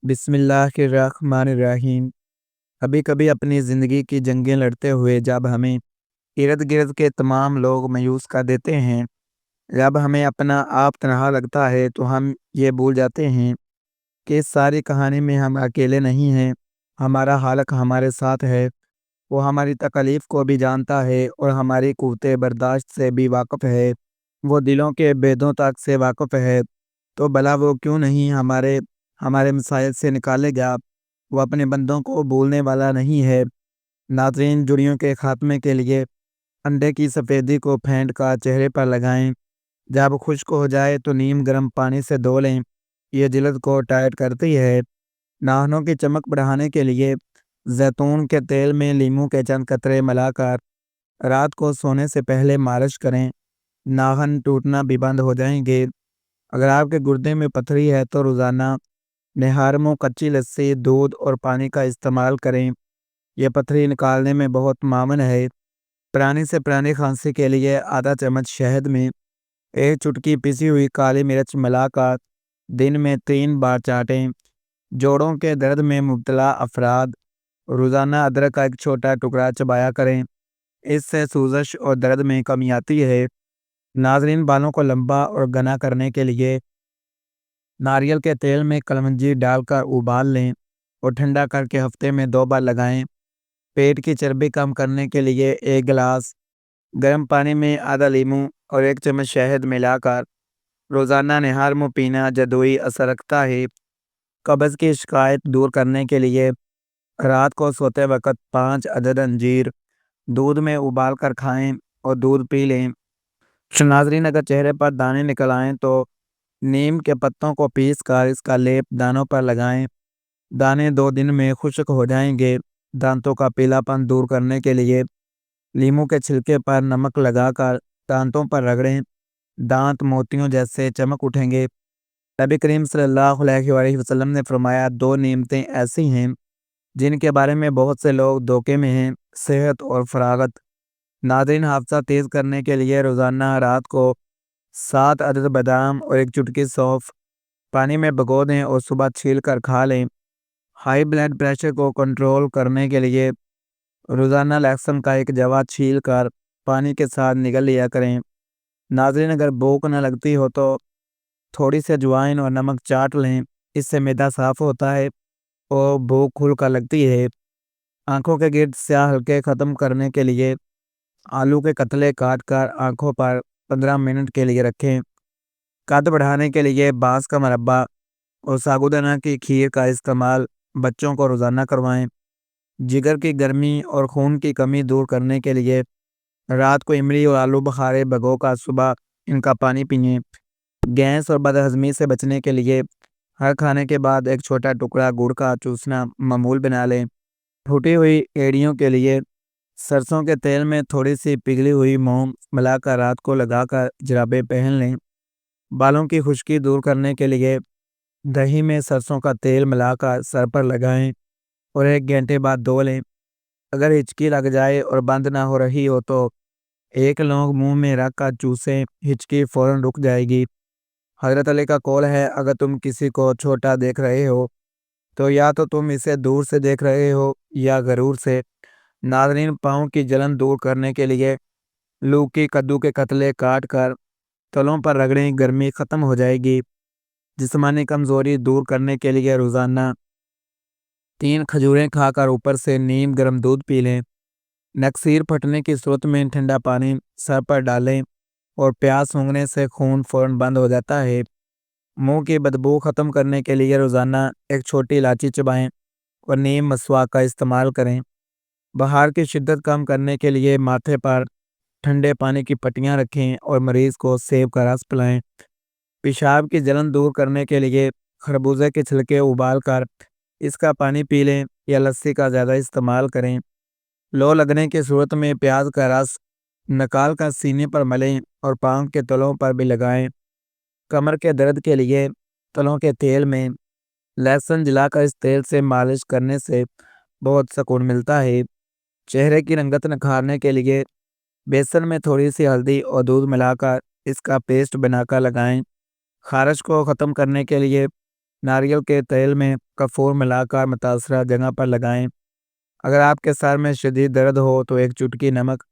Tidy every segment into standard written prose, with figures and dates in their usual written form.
بسم اللہ الرحمن الرحیم۔ کبھی کبھی اپنی زندگی کی جنگیں لڑتے ہوئے جب ہمیں ارد گرد کے تمام لوگ مایوس کر دیتے ہیں، جب ہمیں اپنا آپ تنہا لگتا ہے تو ہم یہ بھول جاتے ہیں کہ اس ساری کہانی میں ہم اکیلے نہیں ہیں۔ ہمارا خالق ہمارے ساتھ ہے، وہ ہماری تکلیف کو بھی جانتا ہے اور ہماری قوت برداشت سے بھی واقف ہے۔ وہ دلوں کے بیدوں تک سے واقف ہے، تو بھلا وہ کیوں نہیں ہمارے مسائل سے نکالے گا۔ وہ اپنے بندوں کو بھولنے والا نہیں ہے۔ ناظرین، جڑیوں کے خاتمے کے لیے انڈے کی سفیدی کو پھینٹ کر چہرے پر لگائیں۔ جب خشک ہو جائے تو نیم گرم پانی سے دھو لیں، یہ جلد کو ٹائٹ کرتی ہے۔ ناخنوں کی چمک بڑھانے کے لیے زیتون کے تیل میں لیموں کے چند قطرے ملا کر رات کو سونے سے پہلے مالش کریں، ناخن ٹوٹنا بھی بند ہو جائیں گے۔ اگر آپ کے گردے میں پتھری ہے تو روزانہ نہارموں، کچی لسی، دودھ اور پانی کا استعمال کریں، یہ پتھری نکالنے میں بہت معاون ہے۔ پرانی سے پرانی کھانسی کے لیے آدھا چمچ شہد میں ایک چٹکی پیسی ہوئی کالی مرچ ملا کر دن میں 3 بار چاٹیں۔ جوڑوں کے درد میں مبتلا افراد روزانہ ادرک کا ایک چھوٹا ٹکڑا چبایا کریں، اس سے سوزش اور درد میں کمی آتی ہے۔ ناظرین، بالوں کو لمبا اور گھنا کرنے کے لیے ناریل کے تیل میں کلونجی ڈال کر ابال لیں اور ٹھنڈا کر کے ہفتے میں 2 بار لگائیں۔ پیٹ کی چربی کم کرنے کے لیے 1 گلاس گرم پانی میں آدھا لیموں اور 1 چمچ شہد ملا کر روزانہ نہار منہ پینا جدوئی اثر رکھتا ہے۔ قبض کی شکایت دور کرنے کے لیے رات کو سوتے وقت 5 عدد انجیر دودھ میں ابال کر کھائیں اور دودھ پی لیں۔ ناظرین، اگر چہرے پر دانے نکل آئیں تو نیم کے پتوں کو پیس کر اس کا لیپ دانوں پر لگائیں، دانے 2 دن میں خشک ہو جائیں گے۔ دانتوں کا پیلا پن دور کرنے کے لیے لیموں کے چھلکے پر نمک لگا کر دانتوں پر رگڑیں، دانت موتیوں جیسے چمک اٹھیں گے۔ نبی کریم صلی اللہ علیہ وآلہ وسلم نے فرمایا، 2 نعمتیں ایسی ہیں جن کے بارے میں بہت سے لوگ دھوکے میں ہیں، صحت اور فراغت۔ ناظرین، حافظہ تیز کرنے کے لیے روزانہ رات کو 7 عدد بادام اور 1 چٹکی سونف پانی میں بھگو دیں اور صبح چھیل کر کھا لیں۔ ہائی بلڈ پریشر کو کنٹرول کرنے کے لیے روزانہ لہسن کا 1 جوا چھیل کر پانی کے ساتھ نگل لیا کریں۔ ناظرین، اگر بھوک نہ لگتی ہو تو تھوڑی سی اجوائن اور نمک چاٹ لیں، اس سے معدہ صاف ہوتا ہے اور بھوک کھل کر لگتی ہے۔ آنکھوں کے گرد سیاہ ہلکے ختم کرنے کے لیے آلو کے قتلے کاٹ کر آنکھوں پر 15 منٹ کے لیے رکھیں۔ قد بڑھانے کے لیے بانس کا مربع اور ساگودانہ کی کھیر کا استعمال بچوں کو روزانہ کروائیں۔ جگر کی گرمی اور خون کی کمی دور کرنے کے لیے رات کو املی اور آلو بخارے بھگو کر صبح ان کا پانی پئیں۔ گیس اور بد ہضمی سے بچنے کے لیے ہر کھانے کے بعد 1 چھوٹا ٹکڑا گڑ کا چوسنا معمول بنا لیں۔ پھوٹی ہوئی ایڑیوں کے لیے سرسوں کے تیل میں تھوڑی سی پگھلی ہوئی مونگ ملا کر رات کو لگا کر جرابیں پہن لیں۔ بالوں کی خشکی دور کرنے کے لیے دہی میں سرسوں کا تیل ملا کر سر پر لگائیں اور 1 گھنٹے بعد دھو لیں۔ اگر ہچکی لگ جائے اور بند نہ ہو رہی ہو تو 1 لونگ منہ میں رکھ کر چوسیں، ہچکی فوراً رک جائے گی۔ حضرت علی کا قول ہے، اگر تم کسی کو چھوٹا دیکھ رہے ہو تو یا تو تم اسے دور سے دیکھ رہے ہو یا غرور سے۔ ناظرین، پاؤں کی جلن دور کرنے کے لیے لوکی کدو کے قتلے کاٹ کر تلوں پر رگڑیں، گرمی ختم ہو جائے گی۔ جسمانی کمزوری دور کرنے کے لیے روزانہ 3 کھجوریں کھا کر اوپر سے نیم گرم دودھ پی لیں۔ نکسیر پھٹنے کی صورت میں ٹھنڈا پانی سر پر ڈالیں اور پیاس سونگھنے سے خون فوراً بند ہو جاتا ہے۔ منہ کی بدبو ختم کرنے کے لیے روزانہ 1 چھوٹی الائچی چبائیں اور نیم مسواک کا استعمال کریں۔ بخار کی شدت کم کرنے کے لیے ماتھے پر ٹھنڈے پانی کی پٹیاں رکھیں اور مریض کو سیب کا رس پلائیں۔ پیشاب کی جلن دور کرنے کے لیے خربوزے کے چھلکے ابال کر اس کا پانی پی لیں یا لسی کا زیادہ استعمال کریں۔ لو لگنے کی صورت میں پیاز کا رس نکال کر سینے پر ملیں اور پاؤں کے تلوں پر بھی لگائیں۔ کمر کے درد کے لیے تلوں کے تیل میں لہسن جلا کر اس تیل سے مالش کرنے سے بہت سکون ملتا ہے۔ چہرے کی رنگت نکھارنے کے لیے بیسن میں تھوڑی سی ہلدی اور دودھ ملا کر اس کا پیسٹ بنا کر لگائیں۔ خارش کو ختم کرنے کے لیے ناریل کے تیل میں کافور ملا کر متاثرہ جگہ پر لگائیں۔ اگر آپ کے سر میں شدید درد ہو تو ایک چٹکی نمک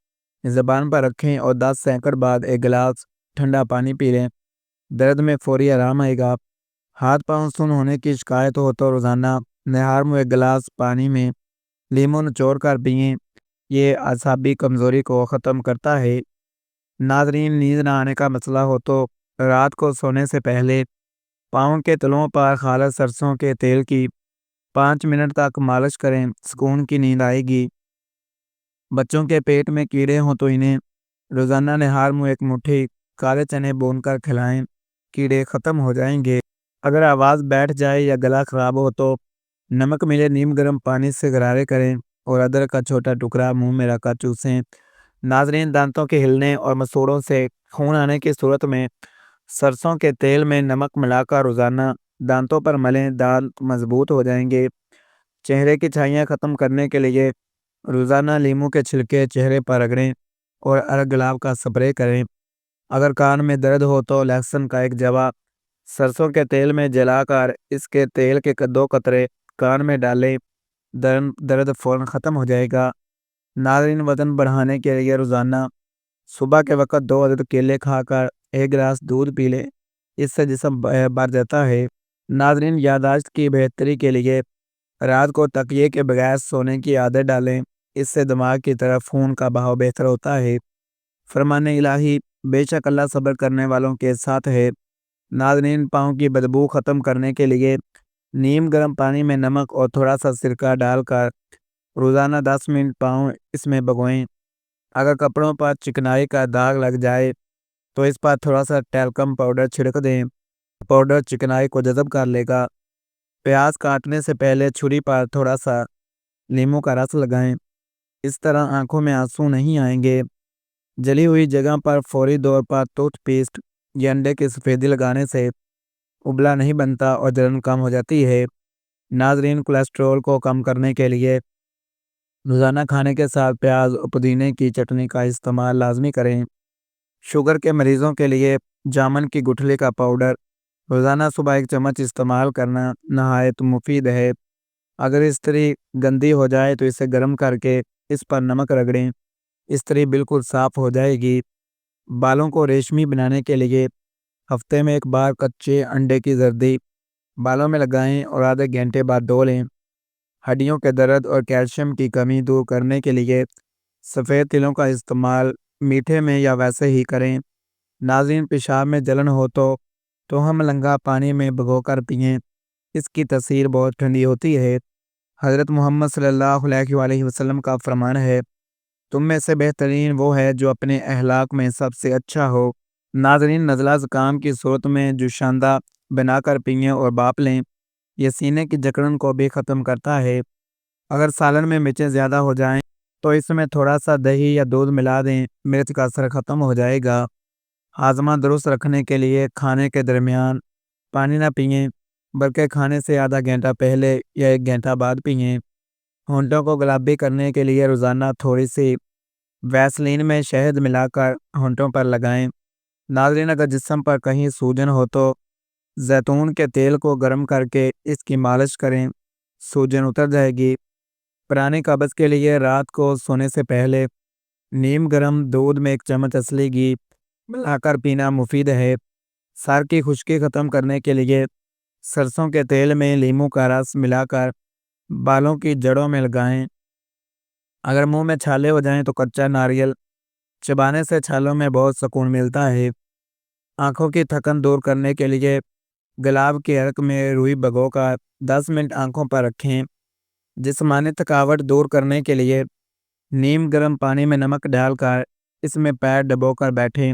زبان پر رکھیں اور 10 سیکنڈ بعد ایک گلاس ٹھنڈا پانی پی لیں۔ درد میں فوری آرام آئے گا۔ ہاتھ پاؤں سن ہونے کی شکایت ہو تو روزانہ نہار میں ایک گلاس پانی میں لیموں نچوڑ کر پئیں۔ یہ اعصابی کمزوری کو ختم کرتا ہے۔ ناظرین، نیند نہ آنے کا مسئلہ ہو تو رات کو سونے سے پہلے پاؤں کے تلوؤں پر خالص سرسوں کے تیل کی 5 منٹ تک مالش کریں، سکون کی نیند آئے گی۔ بچوں کے پیٹ میں کیڑے ہوں تو انہیں روزانہ نہار میں ایک مٹھی کالے چنے بون کر کھلائیں، کیڑے ختم ہو جائیں گے۔ اگر آواز بیٹھ جائے یا گلا خراب ہو تو نمک ملے نیم گرم پانی سے غرارے کریں اور ادرک کا چھوٹا ٹکڑا منہ میں رکھ کر چوسیں۔ ناظرین، دانتوں کے ہلنے اور مسوڑوں سے خون آنے کی صورت میں سرسوں کے تیل میں نمک ملا کر روزانہ دانتوں پر ملیں، دانت مضبوط ہو جائیں گے۔ چہرے کی چھائیاں ختم کرنے کے لیے روزانہ لیموں کے چھلکے چہرے پر رگڑیں اور ارگ گلاب کا سپرے کریں۔ اگر کان میں درد ہو تو لہسن کا ایک جوا سرسوں کے تیل میں جلا کر اس کے تیل کے 2 قطرے کان میں ڈالیں، درد فوراً ختم ہو جائے گا۔ ناظرین، وزن بڑھانے کے لیے روزانہ صبح کے وقت 2 عدد کیلے کھا کر 1 گلاس دودھ پی لیں، اس سے جسم بھر جاتا ہے۔ ناظرین، یادداشت کی بہتری کے لیے رات کو تکیے کے بغیر سونے کی عادت ڈالیں، اس سے دماغ کی طرف خون کا بہاؤ بہتر ہوتا ہے۔ فرمان الہی، بے شک اللہ صبر کرنے والوں کے ساتھ ہے۔ ناظرین، پاؤں کی بدبو ختم کرنے کے لیے نیم گرم پانی میں نمک اور تھوڑا سا سرکہ ڈال کر روزانہ 10 منٹ پاؤں اس میں بھگوئیں۔ اگر کپڑوں پر چکنائی کا داغ لگ جائے تو اس پر تھوڑا سا ٹیلکم پاؤڈر چھڑک دیں، پاؤڈر چکنائی کو جذب کر لے گا۔ پیاز کاٹنے سے پہلے چھری پر تھوڑا سا لیموں کا رس لگائیں، اس طرح آنکھوں میں آنسو نہیں آئیں گے۔ جلی ہوئی جگہ پر فوری طور پر ٹوتھ پیسٹ یا انڈے کی سفیدی لگانے سے ابلا نہیں بنتا اور جلن کم ہو جاتی ہے۔ ناظرین، کولیسٹرول کو کم کرنے کے لیے روزانہ کھانے کے ساتھ پیاز اور پودینے کی چٹنی کا استعمال لازمی کریں۔ شوگر کے مریضوں کے لیے جامن کی گٹھلی کا پاؤڈر روزانہ صبح 1 چمچ استعمال کرنا نہایت مفید ہے۔ اگر استری گندی ہو جائے تو اسے گرم کر کے اس پر نمک رگڑیں، استری بالکل صاف ہو جائے گی۔ بالوں کو ریشمی بنانے کے لیے ہفتے میں 1 بار کچے انڈے کی زردی بالوں میں لگائیں اور آدھے گھنٹے بعد دھو لیں۔ ہڈیوں کے درد اور کیلشیم کی کمی دور کرنے کے لیے سفید تلوں کا استعمال میٹھے میں یا ویسے ہی کریں۔ ناظرین، پیشاب میں جلن ہو تو ہم لنگا پانی میں بھگو کر پئیں، اس کی تاثیر بہت ٹھنڈی ہوتی ہے۔ حضرت محمد صلی اللہ علیہ وآلہ وسلم کا فرمان ہے، تم میں سے بہترین وہ ہے جو اپنے اخلاق میں سب سے اچھا ہو۔ ناظرین، نزلہ زکام کی صورت میں جوشاندہ بنا کر پئیں اور بھاپ لیں، یہ سینے کی جکڑن کو بھی ختم کرتا ہے۔ اگر سالن میں مرچیں زیادہ ہو جائیں تو اس میں تھوڑا سا دہی یا دودھ ملا دیں، مرچ کا اثر ختم ہو جائے گا۔ ہاضمہ درست رکھنے کے لیے کھانے کے درمیان پانی نہ پئیں، بلکہ کھانے سے آدھا گھنٹہ پہلے یا 1 گھنٹہ بعد پئیں۔ ہونٹوں کو گلابی کرنے کے لیے روزانہ تھوڑی سی ویسلین میں شہد ملا کر ہونٹوں پر لگائیں۔ ناظرین، اگر جسم پر کہیں سوجن ہو تو زیتون کے تیل کو گرم کر کے اس کی مالش کریں، سوجن اتر جائے گی۔ پرانی قبض کے لیے رات کو سونے سے پہلے نیم گرم دودھ میں 1 چمچ اصلی گھی ملا کر پینا مفید ہے۔ سر کی خشکی ختم کرنے کے لیے سرسوں کے تیل میں لیموں کا رس ملا کر بالوں کی جڑوں میں لگائیں۔ اگر منہ میں چھالے ہو جائیں تو کچا ناریل چبانے سے چھالوں میں بہت سکون ملتا ہے۔ آنکھوں کی تھکن دور کرنے کے لیے گلاب کے عرق میں روئی بھگو کر 10 منٹ آنکھوں پر رکھیں۔ جسمانی تھکاوٹ دور کرنے کے لیے نیم گرم پانی میں نمک ڈال کر اس میں پیر ڈبو کر بیٹھیں۔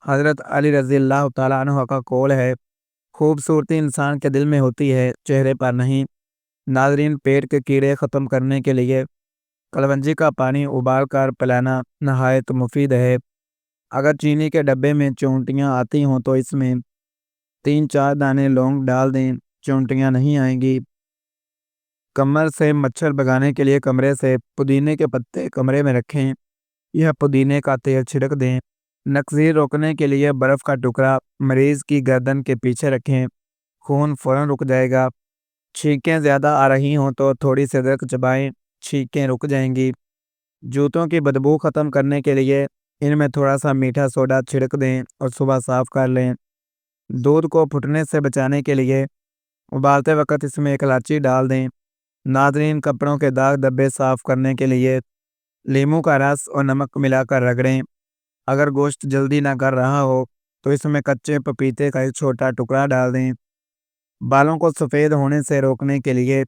حضرت علی رضی اللہ تعالیٰ عنہ کا قول ہے، خوبصورتی انسان کے دل میں ہوتی ہے، چہرے پر نہیں۔ ناظرین، پیٹ کے کیڑے ختم کرنے کے لیے کلونجی کا پانی ابال کر پلانا نہایت مفید ہے۔ اگر چینی کے ڈبے میں چونٹیاں آتی ہوں تو اس میں 3-4 دانے لونگ ڈال دیں، چونٹیاں نہیں آئیں گی۔ کمر سے مچھر بھگانے کے لیے کمرے سے پودینے کے پتے کمرے میں رکھیں یا پودینے کا تیل چھڑک دیں۔ نقزی روکنے کے لیے برف کا ٹکڑا مریض کی گردن کے پیچھے رکھیں، خون فوراً رک جائے گا۔ چھینکیں زیادہ آ رہی ہوں تو تھوڑی سی ادرک چبائیں، چھینکیں رک جائیں گی۔ جوتوں کی بدبو ختم کرنے کے لیے ان میں تھوڑا سا میٹھا سوڈا چھڑک دیں اور صبح صاف کر لیں۔ دودھ کو پھٹنے سے بچانے کے لیے ابالتے وقت اس میں ایک الائچی ڈال دیں۔ ناظرین، کپڑوں کے داغ دھبے صاف کرنے کے لیے لیموں کا رس اور نمک ملا کر رگڑیں۔ اگر گوشت جلدی نہ کر رہا ہو تو اس میں کچے پپیتے کا ایک چھوٹا ٹکڑا ڈال دیں۔ بالوں کو سفید ہونے سے روکنے کے لیے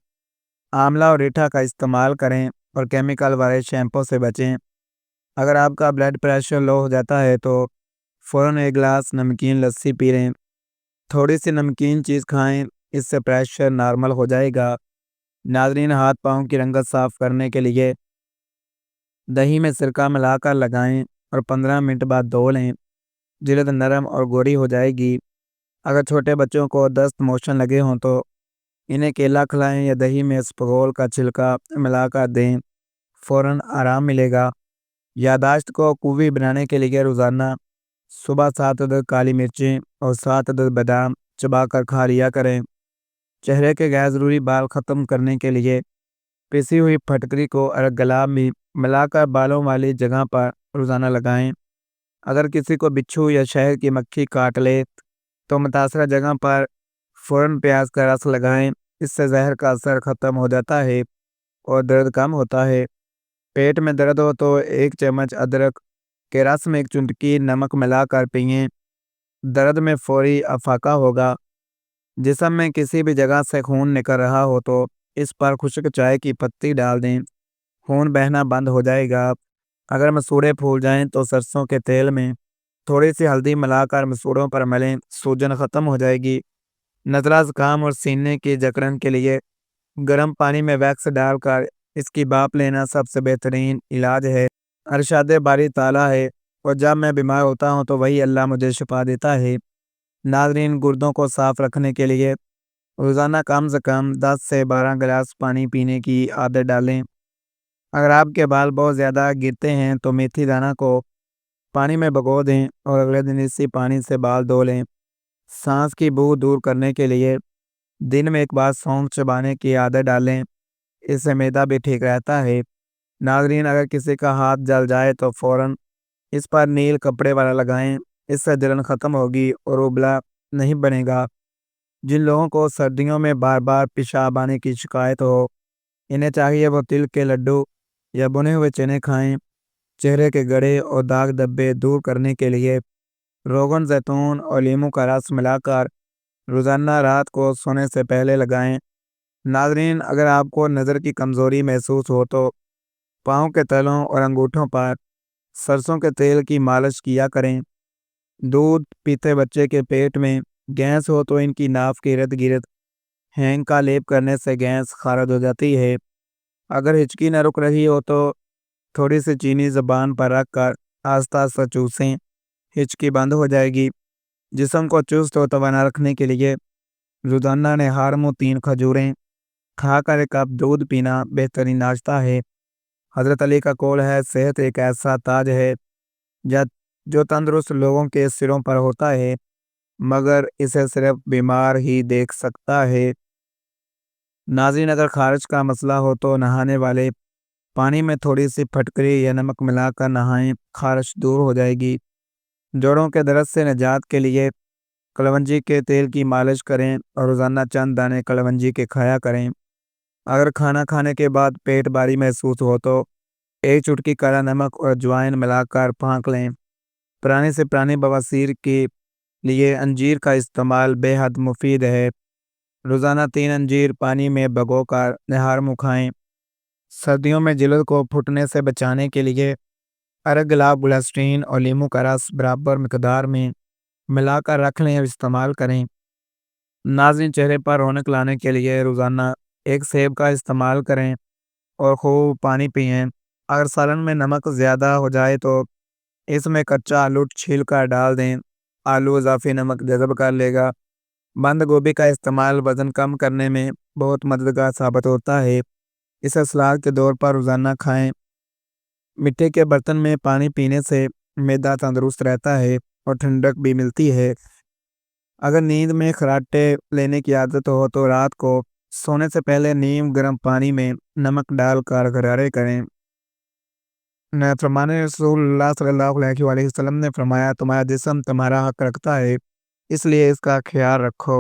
آملہ اور ریٹھا کا استعمال کریں اور کیمیکل والے شیمپو سے بچیں۔ اگر آپ کا بلڈ پریشر لو ہو جاتا ہے تو فوراً ایک گلاس نمکین لسی پی لیں۔ تھوڑی سی نمکین چیز کھائیں، اس سے پریشر نارمل ہو جائے گا۔ ناظرین، ہاتھ پاؤں کی رنگت صاف کرنے کے لیے دہی میں سرکہ ملا کر لگائیں اور 15 منٹ بعد دھو لیں۔ جلد نرم اور گوری ہو جائے گی۔ اگر چھوٹے بچوں کو دست موشن لگے ہوں تو انہیں کیلا کھلائیں یا دہی میں اسپغول کا چھلکا ملا کر دیں، فوراً آرام ملے گا۔ یادداشت کو قوی بنانے کے لیے روزانہ صبح 7 عدد کالی مرچیں اور 7 عدد بادام چبا کر کھا لیا کریں۔ چہرے کے غیر ضروری بال ختم کرنے کے لیے پسی ہوئی پھٹکری کو ارگ گلاب میں ملا کر بالوں والی جگہ پر روزانہ لگائیں۔ اگر کسی کو بچھو یا شہد کی مکھی کاٹ لے تو متاثرہ جگہ پر فوراً پیاز کا رس لگائیں، اس سے زہر کا اثر ختم ہو جاتا ہے اور درد کم ہوتا ہے۔ پیٹ میں درد ہو تو 1 چمچ ادرک کے رس میں 1 چٹکی نمک ملا کر پئیں، درد میں فوری افاقہ ہوگا۔ جسم میں کسی بھی جگہ سے خون نکل رہا ہو تو اس پر خشک چائے کی پتی ڈال دیں، خون بہنا بند ہو جائے گا۔ اگر مسوڑے پھول جائیں تو سرسوں کے تیل میں تھوڑی سی ہلدی ملا کر مسوڑوں پر ملیں، سوجن ختم ہو جائے گی۔ نزلہ زکام اور سینے کی جکڑن کے لیے گرم پانی میں ویکس ڈال کر اس کی بھاپ لینا سب سے بہترین علاج ہے۔ ارشاد باری تعالیٰ ہے، اور جب میں بیمار ہوتا ہوں تو وہی اللہ مجھے شفا دیتا ہے۔ ناظرین، گردوں کو صاف رکھنے کے لیے روزانہ کم سے کم 10 سے 12 گلاس پانی پینے کی عادت ڈالیں۔ اگر آپ کے بال بہت زیادہ گرتے ہیں تو میتھی دانہ کو پانی میں بھگو دیں اور اگلے دن اسی پانی سے بال دھو لیں۔ سانس کی بو دور کرنے کے لیے دن میں 1 بار سونف چبانے کی عادت ڈالیں، اس سے معدہ بھی ٹھیک رہتا ہے۔ ناظرین، اگر کسی کا ہاتھ جل جائے تو فوراً اس پر نیل کپڑے والا لگائیں، اس سے جلن ختم ہوگی اور ابلا نہیں بنے گا۔ جن لوگوں کو سردیوں میں بار بار پیشاب آنے کی شکایت ہو، انہیں چاہیے وہ تل کے لڈو یا بنے ہوئے چنے کھائیں۔ چہرے کے گڑھے اور داغ دھبے دور کرنے کے لیے روغن زیتون اور لیموں کا رس ملا کر روزانہ رات کو سونے سے پہلے لگائیں۔ ناظرین، اگر آپ کو نظر کی کمزوری محسوس ہو تو پاؤں کے تلوں اور انگوٹھوں پر سرسوں کے تیل کی مالش کیا کریں۔ دودھ پیتے بچے کے پیٹ میں گیس ہو تو ان کی ناف کے ارد گرد ہینگ کا لیپ کرنے سے گیس خارج ہو جاتی ہے۔ اگر ہچکی نہ رک رہی ہو تو تھوڑی سی چینی زبان پر رکھ کر آہستہ آہستہ چوسیں، ہچکی بند ہو جائے گی۔ جسم کو چست و توانا رکھنے کے لیے روزانہ نہار میں 3 کھجوریں کھا کر 1 کپ دودھ پینا بہترین ناشتہ ہے۔ حضرت علی کا قول ہے، صحت ایک ایسا تاج ہے جو تندرست لوگوں کے سروں پر ہوتا ہے، مگر اسے صرف بیمار ہی دیکھ سکتا ہے۔ ناظرین، اگر خارش کا مسئلہ ہو تو نہانے والے پانی میں تھوڑی سی پھٹکری یا نمک ملا کر نہائیں، خارش دور ہو جائے گی۔ جوڑوں کے درد سے نجات کے لیے کلونجی کے تیل کی مالش کریں اور روزانہ چند دانے کلونجی کے کھایا کریں۔ اگر کھانا کھانے کے بعد پیٹ بھاری محسوس ہو تو 1 چٹکی کالا نمک اور اجوائن ملا کر پھانک لیں۔ پرانی سے پرانی بواسیر کے لیے انجیر کا استعمال بے حد مفید ہے۔ روزانہ 3 انجیر پانی میں بھگو کر نہار منہ کھائیں۔ سردیوں میں جلد کو پھٹنے سے بچانے کے لیے ارگ گلاب گلسٹرین اور لیموں کا رس برابر مقدار میں ملا کر رکھ لیں اور استعمال کریں۔ ناظرین، چہرے پر رونق لانے کے لیے روزانہ 1 سیب کا استعمال کریں اور خوب پانی پئیں۔ اگر سالن میں نمک زیادہ ہو جائے تو اس میں کچا آلو چھیل کر ڈال دیں، آلو اضافی نمک جذب کر لے گا۔ بند گوبھی کا استعمال وزن کم کرنے میں بہت مددگار ثابت ہوتا ہے، اسے سلاد کے طور پر روزانہ کھائیں۔ مٹی کے برتن میں پانی پینے سے معدہ تندرست رہتا ہے اور ٹھنڈک بھی ملتی ہے۔ اگر نیند میں خراٹے لینے کی عادت ہو تو رات کو سونے سے پہلے نیم گرم پانی میں نمک ڈال کر غرارے کریں۔ فرمان رسول اللہ صلی اللہ علیہ وآلہ وسلم نے فرمایا، تمہارا جسم تمہارا حق رکھتا ہے، اس لیے اس کا خیال رکھو۔